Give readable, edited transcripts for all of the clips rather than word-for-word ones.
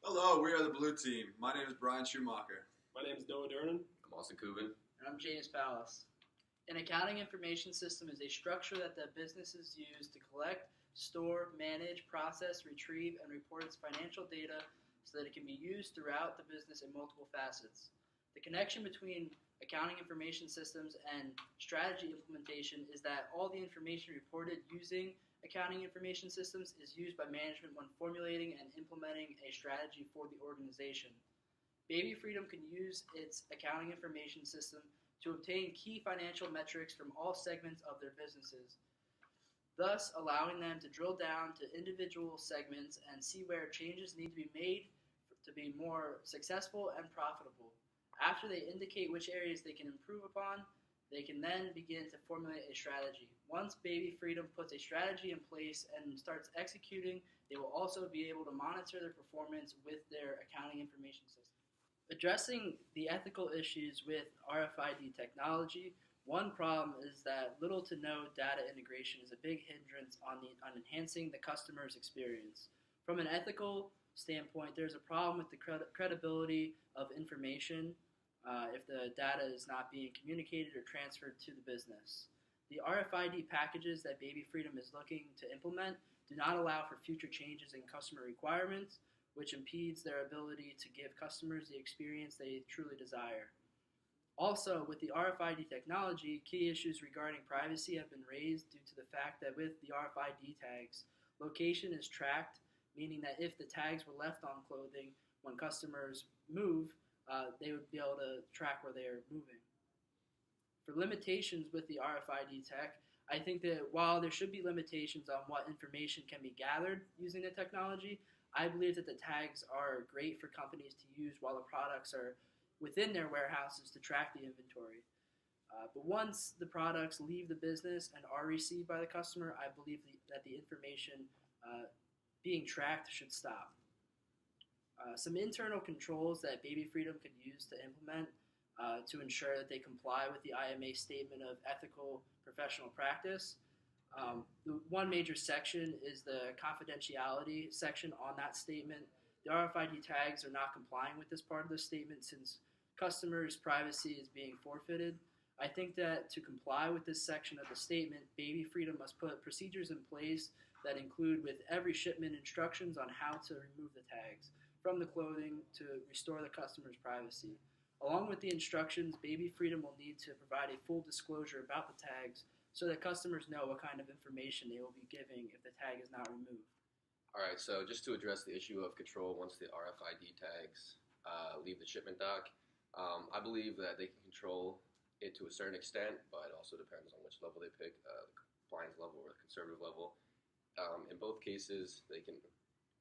Hello, we are the blue team. My name is Brian Shumacher. My name is Durnin. I'm also Kubin. And I'm James Palys. An accounting information system is a structure that the businesses use to collect, store, manage, process, retrieve, and report its financial data so that it can be used throughout the business in multiple facets. The connection between accounting information systems and strategy implementation is that all the information reported using accounting information systems is used by management when formulating and implementing a strategy for the organization. Baby Freedom can use its accounting information system to obtain key financial metrics from all segments of their businesses, thus allowing them to drill down to individual segments and see where changes need to be made to be more successful and profitable. After they indicate which areas they can improve upon, they can then begin to formulate a strategy. Once Baby Freedom puts a strategy in place and starts executing, they will also be able to monitor their performance with their accounting information system. Addressing the ethical issues with RFID technology, one problem is that little to no data integration is a big hindrance on enhancing the customer's experience. From an ethical standpoint, there's a problem with the credibility of information if the data is not being communicated or transferred to the business. The RFID packages that Baby Freedom is looking to implement do not allow for future changes in customer requirements, which impedes their ability to give customers the experience they truly desire. Also, with the RFID technology, key issues regarding privacy have been raised due to the fact that with the RFID tags, location is tracked, meaning that if the tags were left on clothing when customers move, they would be able to track where they are moving. For limitations with the RFID tech, I think that while there should be limitations on what information can be gathered using the technology, I believe that the tags are great for companies to use while the products are within their warehouses to track the inventory. But once the products leave the business and are received by the customer, I believe that the information being tracked should stop. Some internal controls that Baby Freedom could use to implement to ensure that they comply with the IMA statement of ethical professional practice. The one major section is the confidentiality section on that statement. The RFID tags are not complying with this part of the statement since customers' privacy is being forfeited. I think that to comply with this section of the statement, Baby Freedom must put procedures in place that include with every shipment instructions on how to remove the tags from the clothing to restore the customer's privacy. Along with the instructions, Baby Freedom will need to provide a full disclosure about the tags so that customers know what kind of information they will be giving if the tag is not removed. All right, so just to address the issue of control once the RFID tags leave the shipment dock, I believe that they can control it to a certain extent, but it also depends on which level they pick, the compliance level or the conservative level. In both cases, they can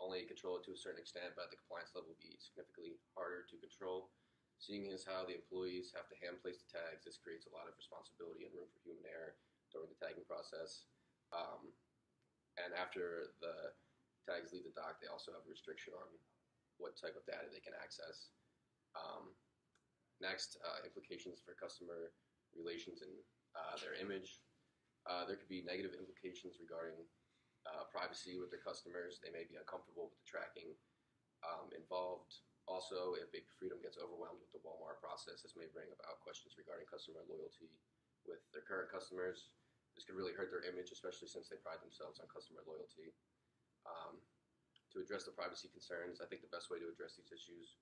only control it to a certain extent, but the compliance level will be significantly harder to control. Seeing as how the employees have to hand place the tags, this creates a lot of responsibility and room for human error during the tagging process. And after the tags leave the dock, they also have a restriction on what type of data they can access. Next, implications for customer relations and their image. There could be negative implications regarding privacy with their customers. They may be uncomfortable with the tracking involved. Also, if Baby Freedom gets overwhelmed with the Walmart process, this may bring about questions regarding customer loyalty with their current customers. This could really hurt their image, especially since they pride themselves on customer loyalty. To address the privacy concerns, I think the best way to address these issues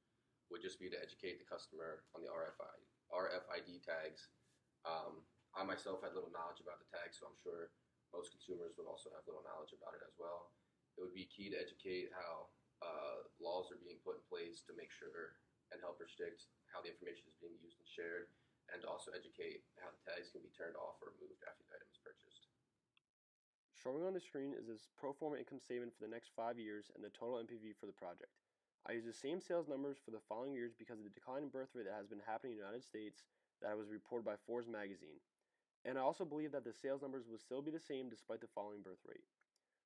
would just be to educate the customer on the RFID tags. I myself had little knowledge about the tags, so I'm sure most consumers would also have little knowledge about it as well. It would be key to educate how laws are being put in place to make sure and help restrict how the information is being used and shared, and to also educate how the tags can be turned off or removed after the item is purchased. Showing on the screen is this pro forma income statement for the next 5 years and the total NPV for the project. I use the same sales numbers for the following years because of the decline in birth rate that has been happening in the United States that was reported by Forbes magazine. And I also believe that the sales numbers will still be the same despite the falling birth rate.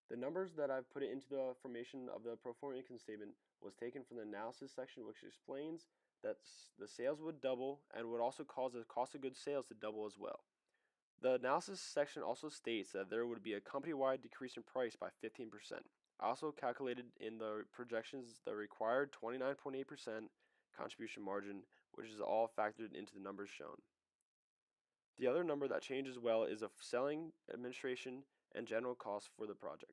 The numbers that I've put into the formation of the pro forma income statement was taken from the analysis section, which explains that the sales would double and would also cause the cost of goods sales to double as well. The analysis section also states that there would be a company-wide decrease in price by 15%. I also calculated in the projections the required 29.8% contribution margin, which is all factored into the numbers shown. The other number that changes well is of selling, administration, and general costs for the project.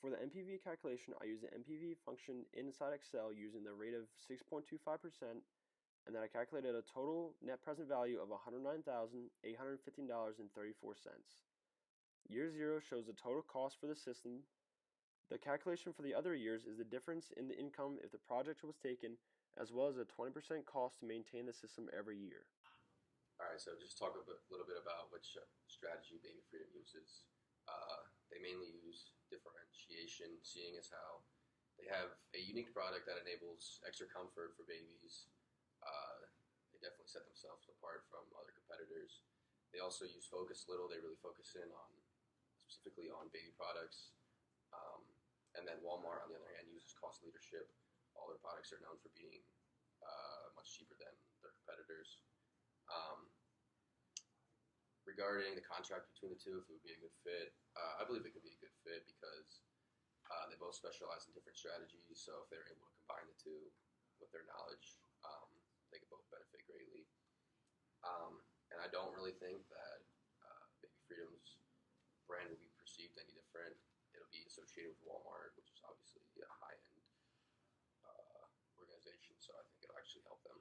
For the NPV calculation, I use the NPV function inside Excel using the rate of 6.25%, and then I calculated a total net present value of $109,815.34. Year 0 shows the total cost for the system. The calculation for the other years is the difference in the income if the project was taken, as well as a 20% cost to maintain the system every year. All right, so just talk a little bit about which strategy Baby Freedom uses. They mainly use differentiation, seeing as how they have a unique product that enables extra comfort for babies. They definitely set themselves apart from other competitors. They also use focus little. They really focus in on specifically on baby products. And then Walmart, on the other hand, uses cost leadership. All their products are known for being much cheaper than their competitors. Regarding the contract between the two, if it would be a good fit, I believe it could be a good fit because they both specialize in different strategies. So if they're able to combine the two with their knowledge, they could both benefit greatly. And I don't really think that Baby Freedom's brand will be perceived any different. It'll be associated with Walmart, which is obviously a high-end organization. So I think it'll actually help them.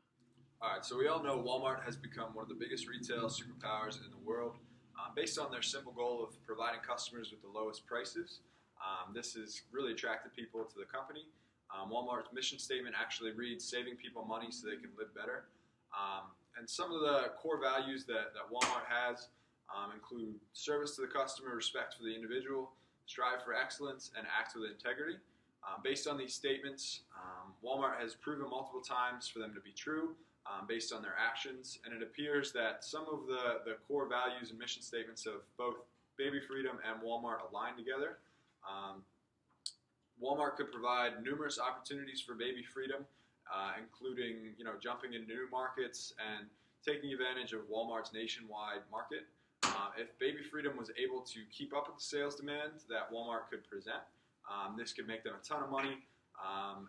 All right, so we all know Walmart has become one of the biggest retail superpowers in the world. Based on their simple goal of providing customers with the lowest prices, this has really attracted people to the company. Walmart's mission statement actually reads, saving people money so they can live better. And some of the core values that Walmart has include service to the customer, respect for the individual, strive for excellence, and act with integrity. Based on these statements, Walmart has proven multiple times for them to be true. Based on their actions, and it appears that some of the core values and mission statements of both Baby Freedom and Walmart align together. Walmart could provide numerous opportunities for Baby Freedom, including jumping into new markets and taking advantage of Walmart's nationwide market. If Baby Freedom was able to keep up with the sales demand that Walmart could present, this could make them a ton of money, and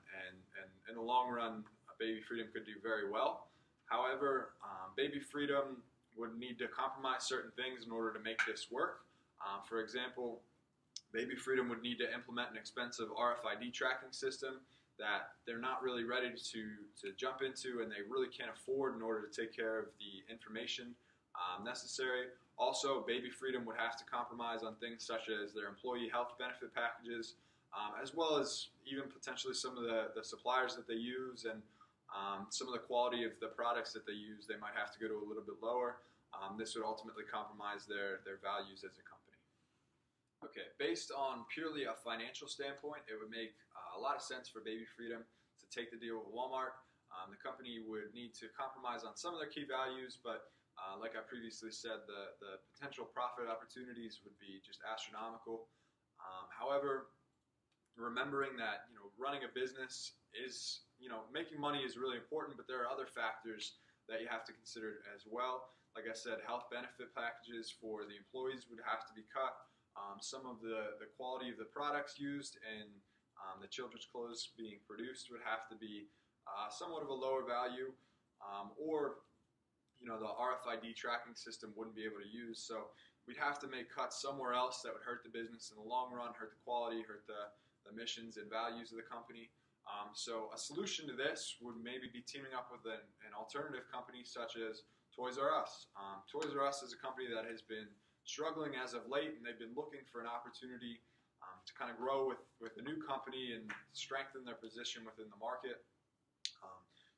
in the long run, Baby Freedom could do very well. However, Baby Freedom would need to compromise certain things in order to make this work. For example, Baby Freedom would need to implement an expensive RFID tracking system that they're not really ready to jump into, and they really can't afford in order to take care of the information necessary. Also, Baby Freedom would have to compromise on things such as their employee health benefit packages, as well as even potentially some of the suppliers that they use, and some of the quality of the products that they use, they might have to go to a little bit lower. This would ultimately compromise their values as a company. Okay, based on purely a financial standpoint, it would make a lot of sense for Baby Freedom to take the deal with Walmart. The company would need to compromise on some of their key values, but like I previously said, the potential profit opportunities would be just astronomical. However, remembering that running a business is making money is really important, but there are other factors that you have to consider as well. Like I said, health benefit packages for the employees would have to be cut. Some of the quality of the products used and the children's clothes being produced would have to be somewhat of a lower value, or the RFID tracking system wouldn't be able to use. So we'd have to make cuts somewhere else that would hurt the business in the long run, hurt the quality, hurt the missions and values of the company. So a solution to this would maybe be teaming up with an alternative company such as Toys R Us. Toys R Us is a company that has been struggling as of late, and they've been looking for an opportunity to kind of grow with a new company and strengthen their position within the market.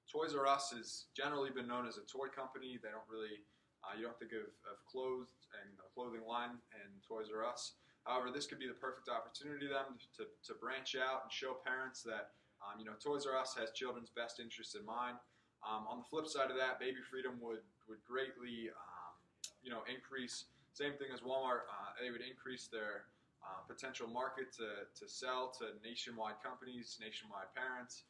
Toys R Us has generally been known as a toy company. They don't really, you don't think of clothes and the clothing line and Toys R Us. However, this could be the perfect opportunity to them to branch out and show parents that Toys R Us has children's best interests in mind. On the flip side of that, Baby Freedom would greatly increase. Same thing as Walmart. They would increase their potential market to sell to nationwide companies, nationwide parents.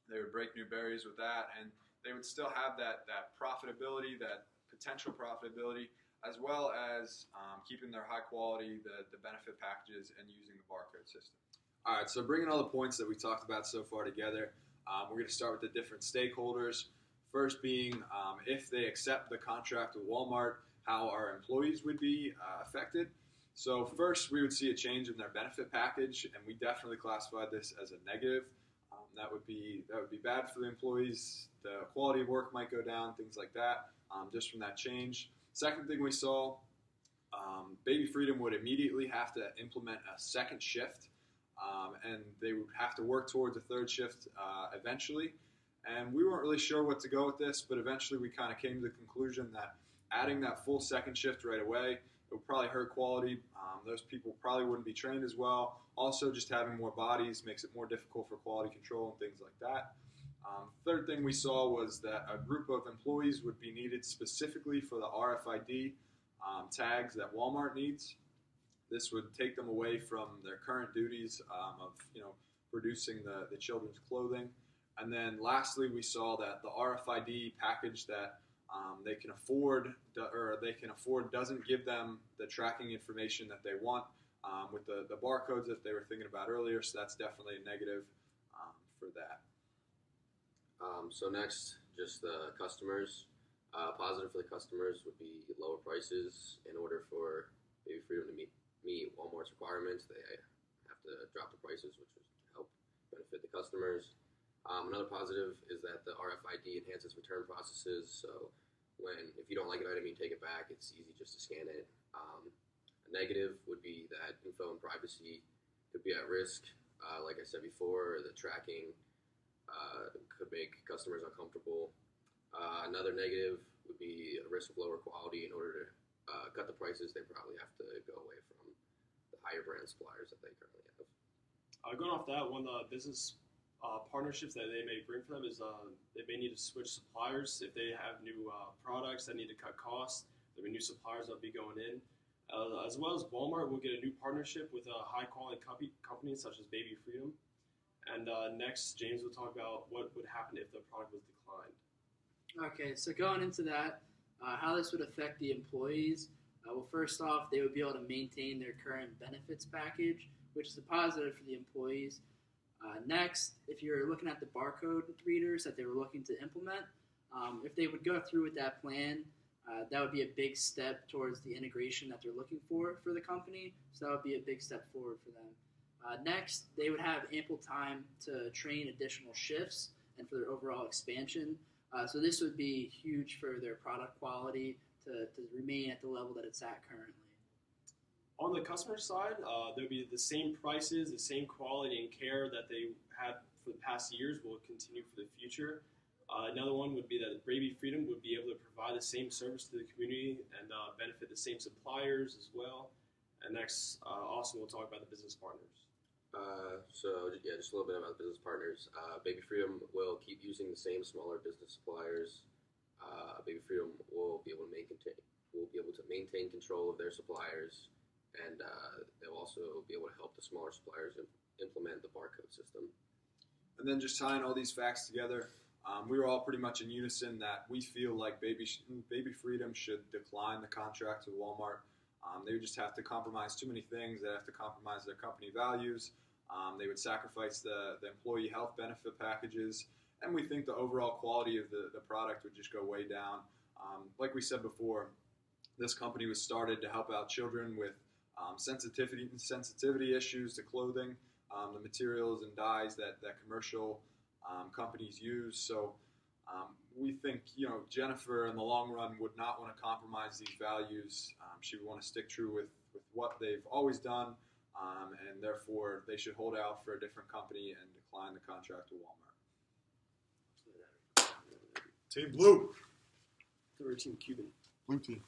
They would break new barriers with that, and they would still have that profitability, that potential profitability. as well as keeping their high quality, the benefit packages, and using the barcode system. All right, so bringing all the points that we talked about so far together, we're going to start with the different stakeholders. First being if they accept the contract with Walmart, how our employees would be affected. So first, we would see a change in their benefit package, and we definitely classified this as a negative. That would be bad for the employees. The quality of work might go down, things like that, just from that change. Second thing we saw, Baby Freedom would immediately have to implement a second shift, and they would have to work towards a third shift eventually. And we weren't really sure what to go with this, but eventually we kind of came to the conclusion that adding that full second shift right away, it would probably hurt quality. Those people probably wouldn't be trained as well. Also, just having more bodies makes it more difficult for quality control and things like that. Third thing we saw was that a group of employees would be needed specifically for the RFID tags that Walmart needs. This would take them away from their current duties of producing the children's clothing. And then lastly, we saw that the RFID package that they can afford doesn't give them the tracking information that they want with the barcodes that they were thinking about earlier. So that's definitely a negative for that. So next, just the customers. Positive for the customers would be lower prices. In order for Baby Freedom to meet Walmart's requirements, they have to drop the prices, which would help benefit the customers. Another positive is that the RFID enhances return processes. So if you don't like an item, you take it back. It's easy just to scan it. A negative would be that info and privacy could be at risk. Like I said before, the tracking could make customers uncomfortable. Another negative would be a risk of lower quality. In order to cut the prices, they probably have to go away from the higher brand suppliers that they currently have. Going off that, one of the business partnerships that they may bring for them is they may need to switch suppliers if they have new products that need to cut costs. There'll be new suppliers that'll be going in. As well as Walmart will get a new partnership with high-quality companies such as Baby Freedom. And next, James will talk about what would happen if the product was declined. Okay, so going into that, how this would affect the employees. Well, first off, they would be able to maintain their current benefits package, which is a positive for the employees. Next, if you're looking at the barcode readers that they were looking to implement, if they would go through with that plan, that would be a big step towards the integration that they're looking for the company. So that would be a big step forward for them. Next, they would have ample time to train additional shifts and for their overall expansion. So this would be huge for their product quality to remain at the level that it's at currently. On the customer side, there'll be the same prices, the same quality and care that they had for the past years will continue for the future. Another one would be that Baby Freedom would be able to provide the same service to the community and benefit the same suppliers as well. And next, also we'll talk about the business partners. Just a little bit about the business partners. Baby Freedom will keep using the same smaller business suppliers. Baby Freedom will be able to maintain control of their suppliers. And they'll also be able to help the smaller suppliers implement the barcode system. And then just tying all these facts together, we were all pretty much in unison that we feel like Baby Freedom should decline the contract with Walmart. They would just have to compromise too many things. They have to compromise their company values. They would sacrifice the employee health benefit packages. And we think the overall quality of the product would just go way down. Like we said before, this company was started to help out children with sensitivity issues to clothing, the materials and dyes that commercial companies use. So we think Jennifer in the long run would not want to compromise these values. She would want to stick true with what they've always done, and therefore they should hold out for a different company and decline the contract with Walmart. Team Blue. Team Kubin. Blue team.